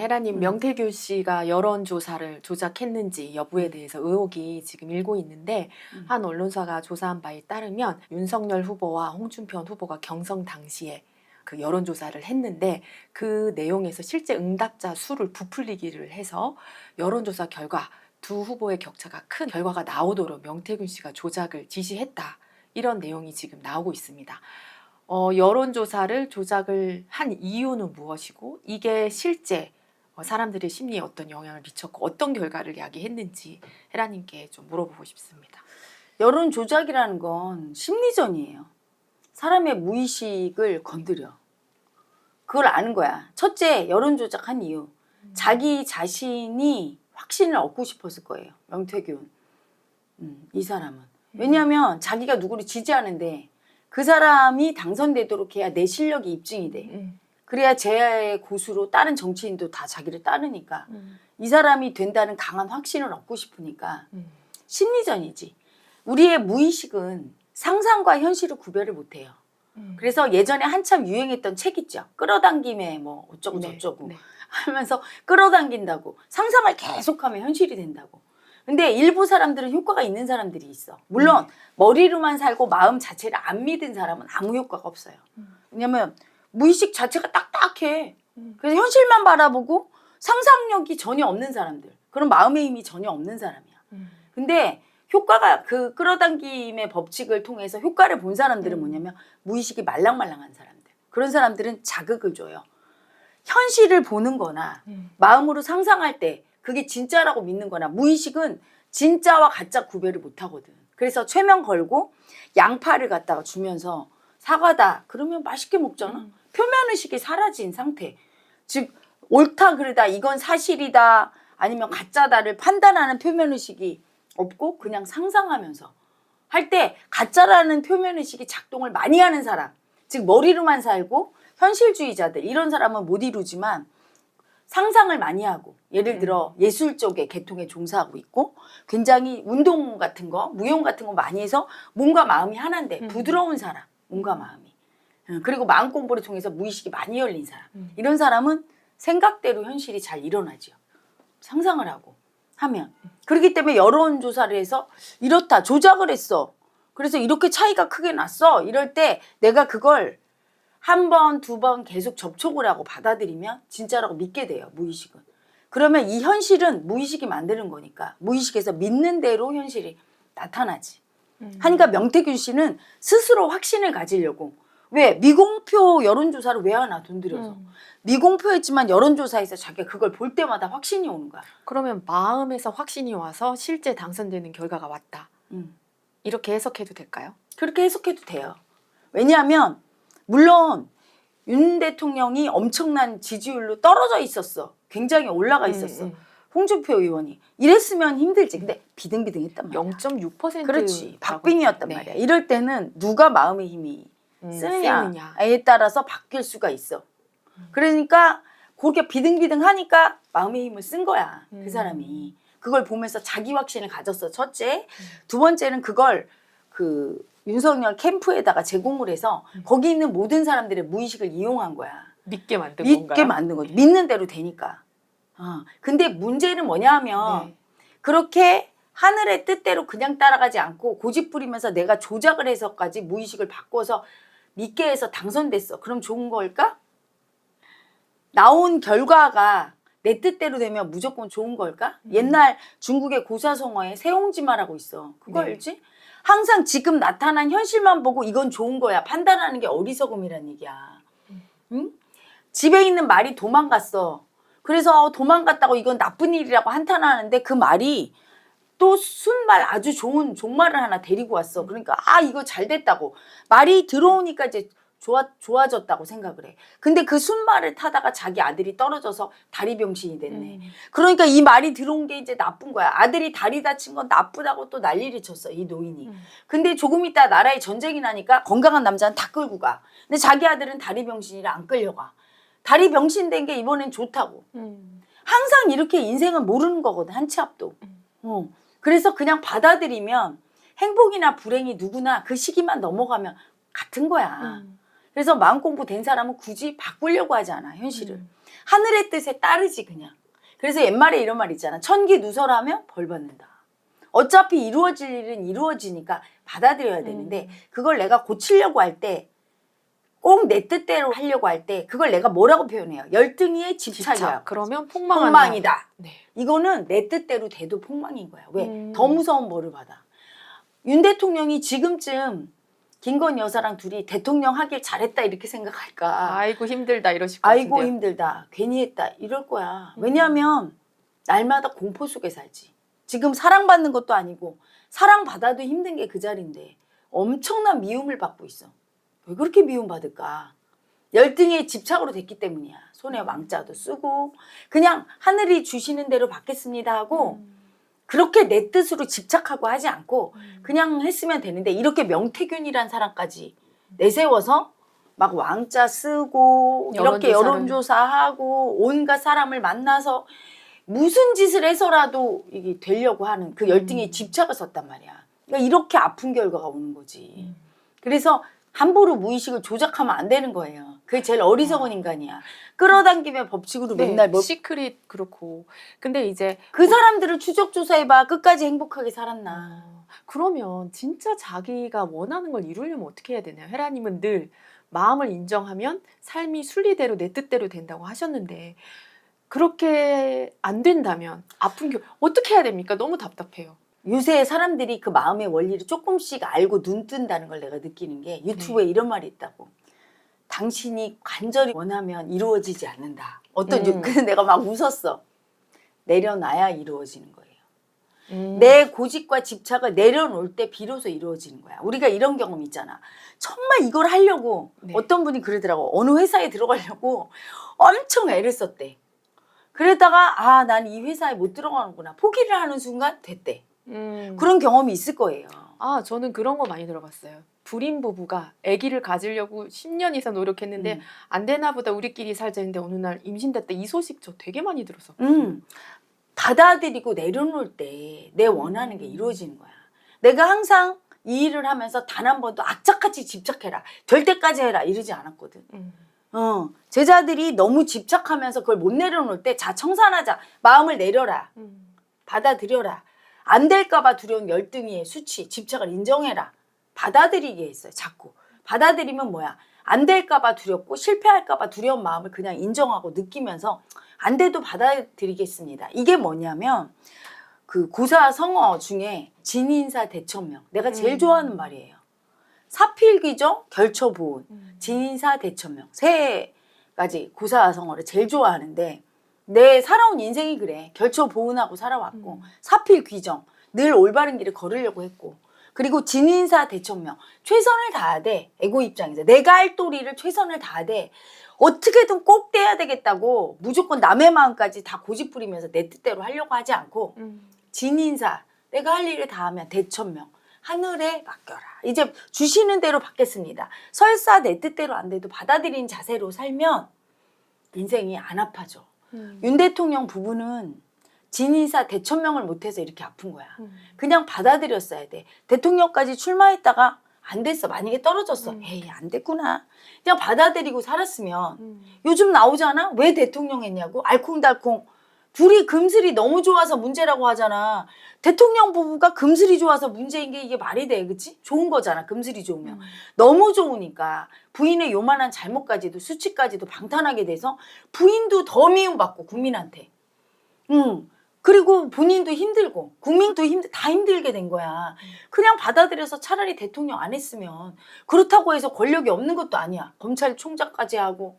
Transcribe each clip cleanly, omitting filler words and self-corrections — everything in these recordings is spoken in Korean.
헤라님, 명태균 씨가 여론조사를 조작했는지 여부에 대해서 의혹이 지금 일고 있는데 한 언론사가 조사한 바에 따르면 윤석열 후보와 홍준표 후보가 경선 당시에 그 여론조사를 했는데 그 내용에서 실제 응답자 수를 부풀리기를 해서 여론조사 결과 두 후보의 격차가 큰 결과가 나오도록 명태균 씨가 조작을 지시했다. 이런 내용이 지금 나오고 있습니다. 여론조사를 조작을 한 이유는 무엇이고 이게 실제 사람들의 심리에 어떤 영향을 미쳤고 어떤 결과를 야기했는지 헤라님께 좀 물어보고 싶습니다. 여론 조작이라는 건 심리전이에요. 사람의 무의식을 건드려. 그걸 아는 거야. 첫째, 여론 조작한 이유. 자기 자신이 확신을 얻고 싶었을 거예요. 명태균. 이 사람은. 왜냐하면 자기가 누구를 지지하는데 그 사람이 당선되도록 해야 내 실력이 입증이 돼. 그래야 제 고수로 다른 정치인도 다 자기를 따르니까 이 사람이 된다는 강한 확신을 얻고 싶으니까 심리전이지. 우리의 무의식은 상상과 현실을 구별을 못해요. 그래서 예전에 한참 유행했던 책 있죠. 끌어당김에 뭐 어쩌고 저쩌고 하면서 끌어당긴다고 상상을 계속하면 현실이 된다고. 근데 일부 사람들은 효과가 있는 사람들이 있어. 물론 머리로만 살고 마음 자체를 안 믿은 사람은 아무 효과가 없어요. 왜냐면 무의식 자체가 딱딱해. 그래서 현실만 바라보고 상상력이 전혀 없는 사람들. 그런 마음의 힘이 전혀 없는 사람이야. 근데 효과가 그 끌어당김의 법칙을 통해서 효과를 본 사람들은 뭐냐면 무의식이 말랑말랑한 사람들. 그런 사람들은 자극을 줘요. 현실을 보는 거나 마음으로 상상할 때 그게 진짜라고 믿는 거나 무의식은 진짜와 가짜 구별을 못 하거든. 그래서 최면 걸고 양파를 갖다가 주면서 사과다 그러면 맛있게 먹잖아. 표면의식이 사라진 상태. 즉 옳다 그르다 이건 사실이다 아니면 가짜다를 판단하는 표면의식이 없고 그냥 상상하면서 할 때 가짜라는 표면의식이 작동을 많이 하는 사람, 즉 머리로만 살고 현실주의자들 이런 사람은 못 이루지만 상상을 많이 하고 예를 들어 예술 쪽에 계통에 종사하고 있고 굉장히 운동 같은 거 무용 같은 거 많이 해서 몸과 마음이 하나인데 부드러운 사람 몸과 마음이 그리고 마음 공부를 통해서 무의식이 많이 열린 사람 이런 사람은 생각대로 현실이 잘 일어나죠. 상상을 하고 하면 그렇기 때문에 여론조사를 해서 이렇다 조작을 했어 그래서 이렇게 차이가 크게 났어 이럴 때 내가 그걸 한 번, 두 번 계속 접촉을 하고 받아들이면 진짜라고 믿게 돼요. 무의식은. 그러면 이 현실은 무의식이 만드는 거니까 무의식에서 믿는 대로 현실이 나타나지. 하니까 명태균 씨는 스스로 확신을 가지려고 왜? 미공표 여론조사를 왜 하나 돈 들여서. 미공표였지만 여론조사에서 자기가 그걸 볼 때마다 확신이 오는 거야. 그러면 마음에서 확신이 와서 실제 당선되는 결과가 왔다. 이렇게 해석해도 될까요? 그렇게 해석해도 돼요. 왜냐하면 물론 윤 대통령이 엄청난 지지율로 떨어져 있었어. 굉장히 올라가 있었어. 홍준표 의원이. 이랬으면 힘들지. 근데 비등비등했단 말이야. 0.6%. 그렇지. 박빙이었단 말이야. 이럴 때는 누가 마음의 힘이 쓰느냐에 따라서 바뀔 수가 있어. 그러니까 그렇게 비등비등하니까 마음의 힘을 쓴 거야. 그 사람이. 그걸 보면서 자기 확신을 가졌어. 첫째. 두 번째는 그걸 윤석열 캠프에다가 제공을 해서 거기 있는 모든 사람들의 무의식을 이용한 거야. 믿게 만든 믿게 건가요? 만든 거지. 믿는 대로 되니까. 근데 문제는 뭐냐 하면 그렇게 하늘의 뜻대로 그냥 따라가지 않고 고집 부리면서 내가 조작을 해서까지 무의식을 바꿔서 믿게 해서 당선됐어. 그럼 좋은 걸까? 나온 결과가 내 뜻대로 되면 무조건 좋은 걸까? 옛날 중국의 고사성어에 세옹지마라고 있어. 그거 알지? 항상 지금 나타난 현실만 보고 이건 좋은 거야. 판단하는 게 어리석음이란 얘기야. 응? 집에 있는 말이 도망갔어. 그래서 도망갔다고 이건 나쁜 일이라고 한탄하는데 그 말이 또 순말 아주 좋은 종말을 하나 데리고 왔어. 그러니까 이거 잘 됐다고. 말이 들어오니까 이제 좋아졌다고 생각을 해. 근데 그 순말을 타다가 자기 아들이 떨어져서 다리 병신이 됐네. 그러니까 이 말이 들어온 게 이제 나쁜 거야. 아들이 다리 다친 건 나쁘다고 또 난리를 쳤어. 이 노인이. 근데 조금 있다 나라에 전쟁이 나니까 건강한 남자는 다 끌고 가. 근데 자기 아들은 다리 병신이라 안 끌려가. 다리 병신 된 게 이번엔 좋다고. 항상 이렇게 인생은 모르는 거거든. 한 치 앞도. 그래서 그냥 받아들이면 행복이나 불행이 누구나 그 시기만 넘어가면 같은 거야. 그래서 마음 공부 된 사람은 굳이 바꾸려고 하지 않아, 현실을. 하늘의 뜻에 따르지 그냥. 그래서 옛말에 이런 말 있잖아. 천기 누설하면 벌 받는다. 어차피 이루어질 일은 이루어지니까 받아들여야 되는데 그걸 내가 고치려고 할 때 꼭 내 뜻대로 하려고 할 때 그걸 내가 뭐라고 표현해요? 열등이의 집착이야. 그러면 폭망이다. 네. 이거는 내 뜻대로 돼도 폭망인 거야. 왜? 더 무서운 벌을 받아. 윤 대통령이 지금쯤 김건희 여사랑 둘이 대통령 하길 잘했다 이렇게 생각할까? 아이고 힘들다 이러실 것 같은데요. 아이고 힘들다. 괜히 했다. 이럴 거야. 왜냐하면 날마다 공포 속에 살지. 지금 사랑받는 것도 아니고 사랑받아도 힘든 게 그 자리인데 엄청난 미움을 받고 있어. 왜 그렇게 미움받을까? 열등의 집착으로 됐기 때문이야. 손에 왕자도 쓰고 그냥 하늘이 주시는 대로 받겠습니다 하고 그렇게 내 뜻으로 집착하고 하지 않고 그냥 했으면 되는데 이렇게 명태균이란 사람까지 내세워서 막 왕자 쓰고 이렇게 여론조사하고 온갖 사람을 만나서 무슨 짓을 해서라도 이게 되려고 하는 그 열등의 집착을 썼단 말이야. 그러니까 이렇게 아픈 결과가 오는 거지. 그래서 함부로 무의식을 조작하면 안 되는 거예요. 그게 제일 어리석은 인간이야. 끌어당기면 법칙으로 네, 맨날 뭐 시크릿 그렇고. 근데 이제 그 사람들을 추적 조사해봐. 끝까지 행복하게 살았나. 그러면 진짜 자기가 원하는 걸 이루려면 어떻게 해야 되나요? 헤라님은 늘 마음을 인정하면 삶이 순리대로 내 뜻대로 된다고 하셨는데 그렇게 안 된다면 아픈 어떻게 해야 됩니까? 너무 답답해요. 요새 사람들이 그 마음의 원리를 조금씩 알고 눈 뜬다는 걸 내가 느끼는 게 유튜브에 이런 말이 있다고. 당신이 간절히 원하면 이루어지지 않는다. 그래서 내가 막 웃었어. 내려놔야 이루어지는 거예요. 내 고집과 집착을 내려놓을 때 비로소 이루어지는 거야. 우리가 이런 경험 있잖아. 정말 이걸 하려고 어떤 분이 그러더라고. 어느 회사에 들어가려고 엄청 애를 썼대. 그러다가 난 이 회사에 못 들어가는구나. 포기를 하는 순간 됐대. 그런 경험이 있을 거예요. 저는 그런 거 많이 들어봤어요. 불임 부부가 아기를 가지려고 10년 이상 노력했는데 안 되나 보다 우리끼리 살자 했는데 어느 날 임신됐다. 이 소식 저 되게 많이 들었었거든요. 받아들이고 내려놓을 때 내 원하는 게 이루어지는 거야. 내가 항상 이 일을 하면서 단 한 번도 악착같이 집착해라. 될 때까지 해라. 이러지 않았거든. 제자들이 너무 집착하면서 그걸 못 내려놓을 때 자 청산하자. 마음을 내려라. 받아들여라. 안 될까봐 두려운 열등의 수치, 집착을 인정해라. 받아들이게 했어요. 자꾸. 받아들이면 뭐야? 안 될까봐 두렵고 실패할까봐 두려운 마음을 그냥 인정하고 느끼면서 안 돼도 받아들이겠습니다. 이게 뭐냐면 그 고사성어 중에 진인사 대천명. 내가 제일 좋아하는 말이에요. 사필귀정, 결처보은, 진인사 대천명. 세 가지 고사성어를 제일 좋아하는데 내 살아온 인생이 그래. 결처보은하고 살아왔고 사필귀정. 늘 올바른 길을 걸으려고 했고 그리고 진인사 대천명. 최선을 다하되 에고 입장에서 내가 할 도리를 최선을 다하되 어떻게든 꼭 돼야 되겠다고 무조건 남의 마음까지 다 고집부리면서 내 뜻대로 하려고 하지 않고 진인사. 내가 할 일을 다하면 대천명. 하늘에 맡겨라. 이제 주시는 대로 받겠습니다. 설사 내 뜻대로 안 돼도 받아들이는 자세로 살면 인생이 안 아파져. 윤 대통령 부부는 진인사 대천명을 못해서 이렇게 아픈 거야. 그냥 받아들였어야 돼. 대통령까지 출마했다가 안 됐어. 만약에 떨어졌어. 에이 안 됐구나. 그냥 받아들이고 살았으면 요즘 나오잖아. 왜 대통령 했냐고. 알콩달콩. 둘이 금슬이 너무 좋아서 문제라고 하잖아. 대통령 부부가 금슬이 좋아서 문제인 게 이게 말이 돼. 그치? 좋은 거잖아. 금슬이 좋으면. 너무 좋으니까 부인의 요만한 잘못까지도 수치까지도 방탄하게 돼서 부인도 더 미움받고 국민한테. 그리고 본인도 힘들고 국민도 다 힘들게 된 거야. 그냥 받아들여서 차라리 대통령 안 했으면 그렇다고 해서 권력이 없는 것도 아니야. 검찰총장까지 하고.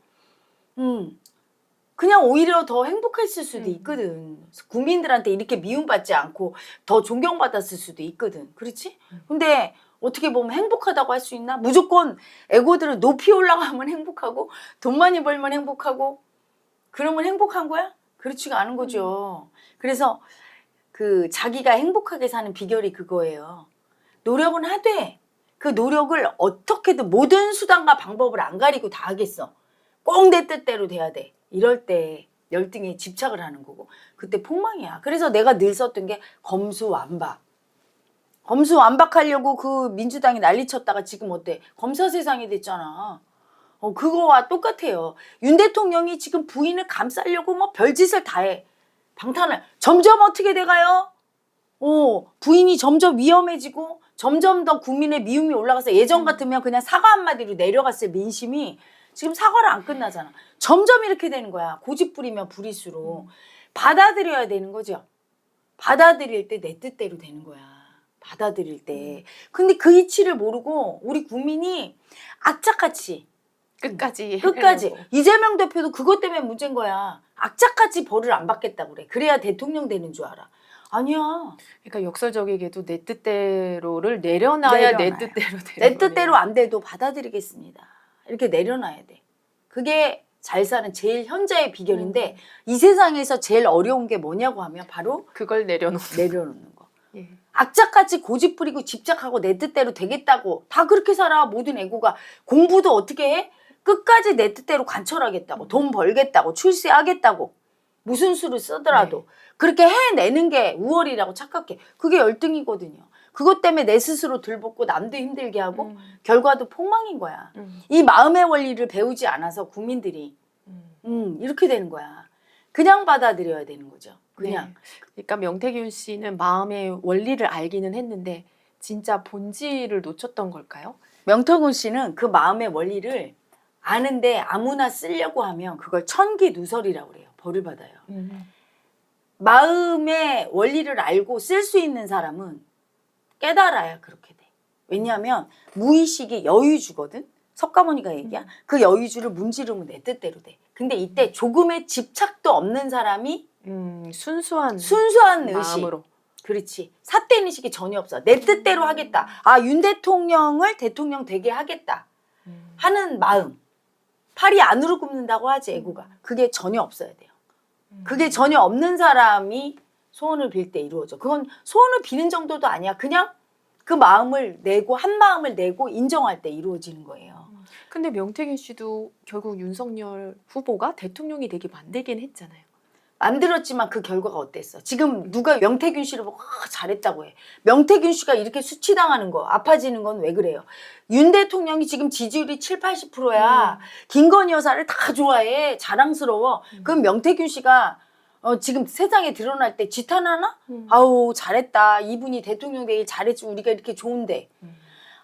그냥 오히려 더 행복했을 수도 있거든. 국민들한테 이렇게 미움받지 않고 더 존경받았을 수도 있거든. 그렇지? 근데 어떻게 보면 행복하다고 할 수 있나? 무조건 에고들은 높이 올라가면 행복하고 돈 많이 벌면 행복하고 그러면 행복한 거야? 그렇지가 않은 거죠. 그래서 그 자기가 행복하게 사는 비결이 그거예요. 노력은 하되 그 노력을 어떻게든 모든 수단과 방법을 안 가리고 다 하겠어. 꼭 내 뜻대로 돼야 돼. 이럴 때 열등에 집착을 하는 거고 그때 폭망이야. 그래서 내가 늘 썼던 게 검수완박. 검수완박하려고 그 민주당이 난리쳤다가 지금 어때? 검사 세상이 됐잖아. 그거와 똑같아요. 윤 대통령이 지금 부인을 감싸려고 뭐 별짓을 다 해. 방탄을. 점점 어떻게 돼가요? 부인이 점점 위험해지고 점점 더 국민의 미움이 올라가서 예전 같으면 그냥 사과 한마디로 내려갔을 민심이 지금 사과를 안 끝나잖아. 점점 이렇게 되는 거야. 고집 부리면 부릴수록. 받아들여야 되는 거죠. 받아들일 때 내 뜻대로 되는 거야. 받아들일 때. 근데 그 이치를 모르고 우리 국민이 악착같이 끝까지. 이재명 대표도 그것 때문에 문제인 거야. 악착같이 벌을 안 받겠다고 그래. 그래야 대통령 되는 줄 알아. 아니야. 그러니까 역설적이게도 내 뜻대로를 내려놔야 내 내려놔요. 뜻대로 되는 내 뜻대로 안 돼도 받아들이겠습니다. 이렇게 내려놔야 돼. 그게 잘 사는 제일 현자의 비결인데 이 세상에서 제일 어려운 게 뭐냐고 하면 바로 그걸 내려놓는 거. 예. 악착같이 고집 부리고 집착하고 내 뜻대로 되겠다고 다 그렇게 살아. 모든 애고가. 공부도 어떻게 해? 끝까지 내 뜻대로 관철하겠다고. 돈 벌겠다고. 출세하겠다고. 무슨 수를 쓰더라도 그렇게 해내는 게 우월이라고 착각해. 그게 열등이거든요. 그것 때문에 내 스스로 들볶고 남도 힘들게 하고 결과도 폭망인 거야. 이 마음의 원리를 배우지 않아서 국민들이 이렇게 되는 거야. 그냥 받아들여야 되는 거죠. 그냥. 네. 그러니까 명태균 씨는 마음의 원리를 알기는 했는데 진짜 본질을 놓쳤던 걸까요? 명태균 씨는 그 마음의 원리를 아는데 아무나 쓰려고 하면 그걸 천기누설이라고 그래요. 벌을 받아요. 마음의 원리를 알고 쓸 수 있는 사람은 깨달아야 그렇게 돼. 왜냐하면 무의식이 여유주거든. 석가모니가 얘기야. 그 여유주를 문지르면 내 뜻대로 돼. 근데 이때 조금의 집착도 없는 사람이 순수한 의식. 마음으로. 그렇지. 삿된 의식이 전혀 없어. 내 뜻대로 하겠다. 윤 대통령을 대통령 되게 하겠다. 하는 마음. 팔이 안으로 굽는다고 하지 애고가. 그게 전혀 없어야 돼요. 그게 전혀 없는 사람이 소원을 빌 때 이루어져. 그건 소원을 비는 정도도 아니야. 그냥 그 마음을 내고 한 마음을 내고 인정할 때 이루어지는 거예요. 근데 명태균 씨도 결국 윤석열 후보가 대통령이 되게 만들긴 했잖아요. 만들었지만 그 결과가 어땠어? 지금 누가 명태균 씨를 보고 잘했다고 해. 명태균 씨가 이렇게 수치당하는 거, 아파지는 건 왜 그래요? 윤 대통령이 지금 지지율이 7, 80%야. 김건희 여사를 다 좋아해. 자랑스러워. 그럼 명태균 씨가 지금 세상에 드러날 때 지탄하나? 아우 잘했다. 이분이 대통령 되길 잘했지. 우리가 이렇게 좋은데.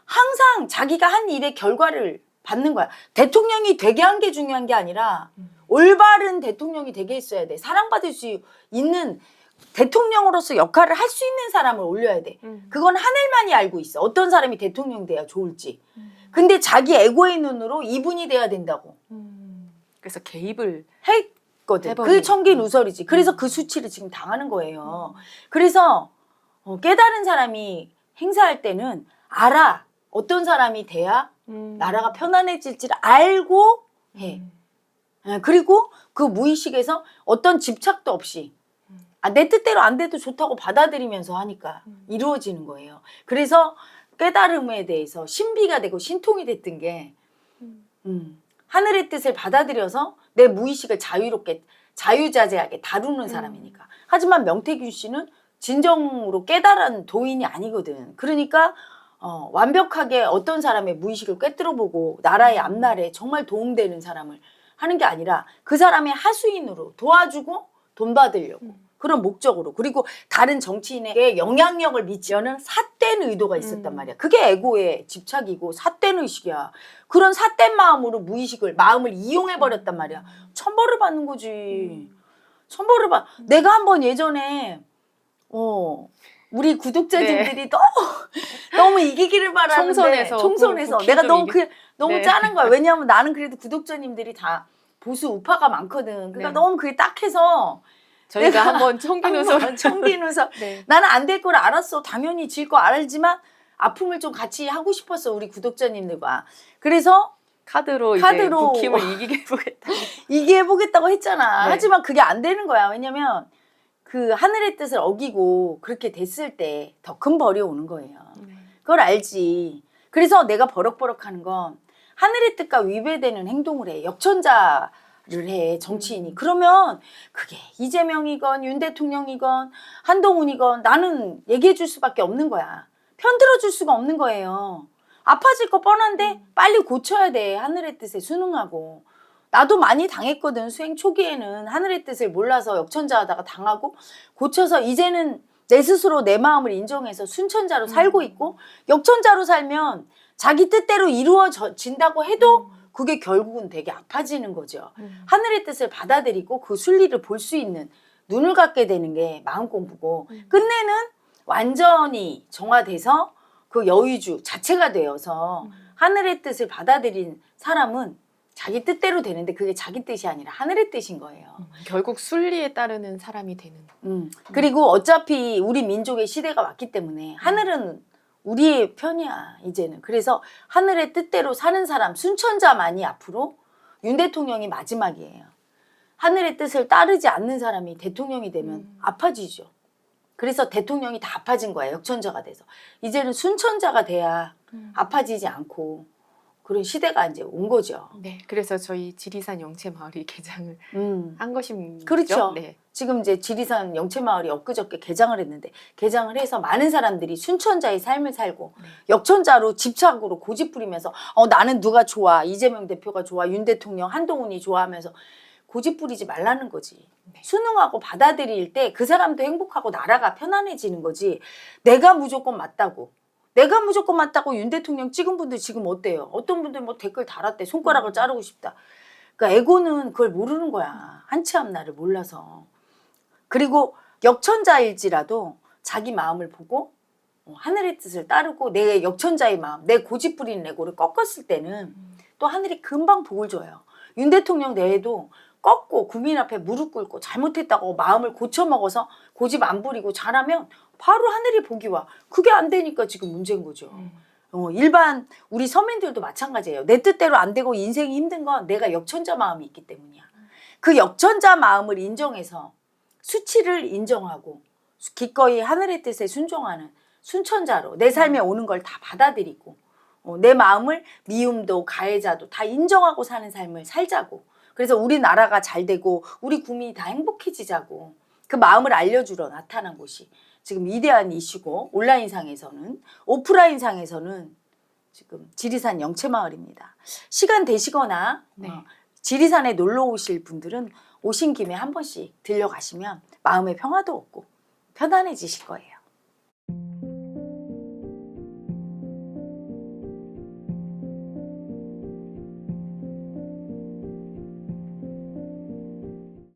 항상 자기가 한 일의 결과를 받는 거야. 대통령이 되게 한 게 중요한 게 아니라 올바른 대통령이 되게 했어야 돼. 사랑받을 수 있는 대통령으로서 역할을 할 수 있는 사람을 올려야 돼. 그건 하늘만이 알고 있어. 어떤 사람이 대통령 돼야 좋을지. 근데 자기 에고의 눈으로 이분이 돼야 된다고. 그래서 개입을 했거든. 그게 천기누설이지. 그래서 그 수치를 지금 당하는 거예요. 그래서 깨달은 사람이 행사할 때는 알아. 어떤 사람이 돼야 나라가 편안해질지를 알고 해. 그리고 그 무의식에서 어떤 집착도 없이 내 뜻대로 안 돼도 좋다고 받아들이면서 하니까 이루어지는 거예요. 그래서 깨달음에 대해서 신비가 되고 신통이 됐던 게 하늘의 뜻을 받아들여서 내 무의식을 자유롭게 자유자재하게 다루는 사람이니까. 하지만 명태균 씨는 진정으로 깨달은 도인이 아니거든. 그러니까 완벽하게 어떤 사람의 무의식을 꿰뚫어보고 나라의 앞날에 정말 도움되는 사람을 하는 게 아니라 그 사람의 하수인으로 도와주고 돈 받으려고 그런 목적으로. 그리고 다른 정치인에게 영향력을 미치려는 삿된 의도가 있었단 말이야. 그게 에고의 집착이고 삿된 의식이야. 그런 삿된 마음으로 마음을 이용해버렸단 말이야. 천벌을 받는 거지. 천벌을 내가 한번 예전에 우리 구독자님들이 너무 이기기를 바라는데 총선에서 내가 너무 짠한 거야. 왜냐하면 나는 그래도 구독자님들이 다 보수 우파가 많거든. 그러니까 너무 그게 딱해서 저희가 한번 청기누설 네. 나는 안 될 걸 알았어. 당연히 질 거 알지만 아픔을 좀 같이 하고 싶었어. 우리 구독자님들과. 그래서 카드로 이제 국힘을 이기게 해보겠다. 이기게 해보겠다고 했잖아. 네. 하지만 그게 안 되는 거야. 왜냐면 그 하늘의 뜻을 어기고 그렇게 됐을 때 더 큰 벌이 오는 거예요. 그걸 알지. 그래서 내가 버럭버럭하는 건 하늘의 뜻과 위배되는 행동을 해. 역천자를 해. 정치인이. 그러면 그게 이재명이건 윤 대통령이건 한동훈이건 나는 얘기해 줄 수밖에 없는 거야. 편들어 줄 수가 없는 거예요. 아파질 거 뻔한데 빨리 고쳐야 돼. 하늘의 뜻에 순응하고. 나도 많이 당했거든. 수행 초기에는 하늘의 뜻을 몰라서 역천자하다가 당하고 고쳐서 이제는 내 스스로 내 마음을 인정해서 순천자로 살고 있고, 역천자로 살면 자기 뜻대로 이루어진다고 해도 그게 결국은 되게 아파지는 거죠. 하늘의 뜻을 받아들이고 그 순리를 볼 수 있는 눈을 갖게 되는 게 마음 공부고, 끝내는 완전히 정화돼서 그 여의주 자체가 되어서 하늘의 뜻을 받아들인 사람은 자기 뜻대로 되는데 그게 자기 뜻이 아니라 하늘의 뜻인 거예요. 결국 순리에 따르는 사람이 되는. 그리고 어차피 우리 민족의 시대가 왔기 때문에 하늘은 우리의 편이야 이제는. 그래서 하늘의 뜻대로 사는 사람, 순천자만이 앞으로 윤 대통령이 마지막이에요. 하늘의 뜻을 따르지 않는 사람이 대통령이 되면 아파지죠. 그래서 대통령이 다 아파진 거야, 역천자가 돼서. 이제는 순천자가 돼야 아파지지 않고 그런 시대가 이제 온 거죠. 네, 그래서 저희 지리산 영채마을이 개장을 한 것입니다. 그렇죠. 네. 지금 이제 지리산 영채마을이 엊그저께 개장을 했는데, 개장을 해서 많은 사람들이 순천자의 삶을 살고 역천자로 집착으로 고집 부리면서 나는 누가 좋아, 이재명 대표가 좋아, 윤 대통령, 한동훈이 좋아하면서 고집 부리지 말라는 거지. 순응하고 받아들일 때 그 사람도 행복하고 나라가 편안해지는 거지. 내가 무조건 맞다고 윤 대통령 찍은 분들 지금 어때요? 어떤 분들 뭐 댓글 달았대. 손가락을 자르고 싶다. 그러니까 에고는 그걸 모르는 거야. 한치 앞날을 몰라서. 그리고 역천자일지라도 자기 마음을 보고 하늘의 뜻을 따르고 내 역천자의 마음, 내 고집 부리는 에고를 꺾었을 때는 또 하늘이 금방 복을 줘요. 윤 대통령 내에도 꺾고 국민 앞에 무릎 꿇고 잘못했다고 마음을 고쳐먹어서 고집 안 부리고 잘하면 바로 하늘이 복이 와. 그게 안 되니까 지금 문제인 거죠. 일반 우리 서민들도 마찬가지예요. 내 뜻대로 안 되고 인생이 힘든 건 내가 역천자 마음이 있기 때문이야. 그 역천자 마음을 인정해서 수치를 인정하고 기꺼이 하늘의 뜻에 순종하는 순천자로 내 삶에 오는 걸 다 받아들이고 내 마음을 미움도 가해자도 다 인정하고 사는 삶을 살자고. 그래서 우리나라가 잘 되고 우리 국민이 다 행복해지자고 그 마음을 알려주러 나타난 곳이 지금 위대한 이슈고, 온라인상에서는, 오프라인상에서는 지금 지리산 영채마을입니다. 시간 되시거나 지리산에 놀러 오실 분들은 오신 김에 한 번씩 들려가시면 마음의 평화도 얻고 편안해지실 거예요.